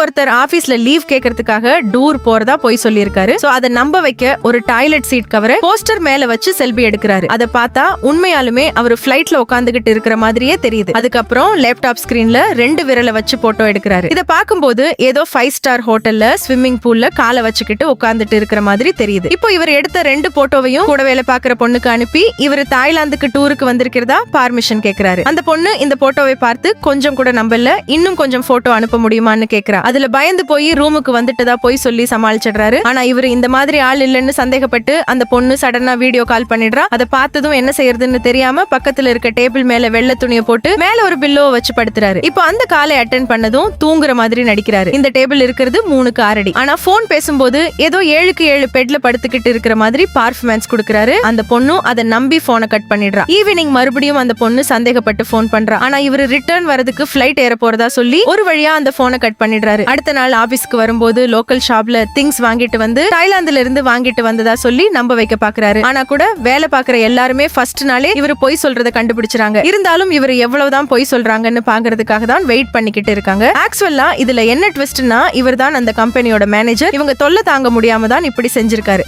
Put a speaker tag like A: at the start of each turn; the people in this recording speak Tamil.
A: ஒருத்தர் ஆபீஸ்ல லீவ் கேட்கறதுக்காக டூர் போறதா போய் சொல்லியிருக்காரு. சோ அதை நம்ப வைக்க ஒரு டாய்லெட் சீட் கவரை போஸ்டர் மேல வச்சு செல்ஃபி எடுக்கிறாரு. அதை பார்த்தா உண்மையாலுமே அவர் பிளைட்ல உட்காந்துகிட்டு இருக்கிற மாதிரியே தெரியுது. அதுக்கப்புறம் லேப்டாப் ஸ்கிரீன்ல 2 விரலை வச்சு போட்டோ எடுக்கிறாரு. இதை பார்க்கும்போது ஏதோ 5 ஸ்டார் ஹோட்டல்ல ஸ்விம்மிங் பூல்ல காலை வச்சுக்கிட்டு உட்காந்துட்டு இருக்கிற மாதிரி தெரியுது. இப்போ இவர் எடுத்த 2 போட்டோவையும் கூட வேலை பார்க்கிற பொண்ணுக்கு அனுப்பி இவர் தாய்லாந்துக்கு டூருக்கு வந்திருக்கிறதா பர்மிஷன் கேட்கிறாரு. அந்த பொண்ணு இந்த போட்டோவை பார்த்து கொஞ்சம் கூட நம்பல, இன்னும் கொஞ்சம் போட்டோ அனுப்ப முடியுமான்னு கேட்கிறா. அதுல பயந்து போய் ரூமுக்கு வந்துட்டதா போய் சொல்லி சமாளிச்சிடுறாரு. ஆனா இவர் இந்த மாதிரி ஆள் இல்லைன்னு சந்தேகப்பட்டு அந்த பொண்ணு சடனா வீடியோ கால் பண்ணிடுறா. அதை பார்த்ததும் என்ன செய்யறதுன்னு தெரியாம பக்கத்துல இருக்க டேபிள் மேல வெள்ளை துணியை போட்டு மேல ஒரு பில்லோ வச்சு படுத்துறாரு. இப்போ அந்த காலை அட்டென்ட் பண்ணதும் தூங்குற மாதிரி நடிக்கிறாரு. இந்த டேபிள் இருக்கிறது 3க்கு 6 அடி. ஆனா போன் பேசும்போது ஏதோ 7க்கு 7 பெட்ல படுத்துக்கிட்டு இருக்கிற மாதிரி பர்ஃபார்மன்ஸ் கொடுக்கறாரு. அந்த பொண்ணும் அதை நம்பி போனை கட் பண்ணிடுறா. ஈவினிங் மறுபடியும் அந்த பொண்ணு சந்தேகப்பட்டு போன் பண்றா. ஆனா இவர் ரிட்டர்ன் வரதுக்கு பிளைட் ஏற போறதா சொல்லி ஒரு வழியா அந்த போனை கட் பண்ணிடுறாரு. அடுத்த நாள் ஆபீஸ்க்கு வரும்போது லோக்கல் ஷாப்ல திங்ஸ் வாங்கிட்டு வந்து தாய்லாந்துல இருந்து வாங்கிட்டு வந்ததா சொல்லி நம்ப வைக்க பாக்குறாரு. ஆனா கூட வேலை பாக்குற எல்லாருமே ஃபர்ஸ்ட் நாளே இவர் பொய் சொல்றதை கண்டுபிடிச்சாங்க. இருந்தாலும் இவர் எவ்வளவுதான் பொய் சொல்றாங்கன்னு பாக்குறதுக்காக தான் வெயிட் பண்ணிக்கிட்டு இருக்காங்க. ஆக்சுவலா இதுல என்ன ட்விஸ்ட்னா இவர் தான் அந்த கம்பெனியோட மேனேஜர். இவங்க தொல்லை தாங்க முடியாம தான் இப்படி செஞ்சிருக்காரு.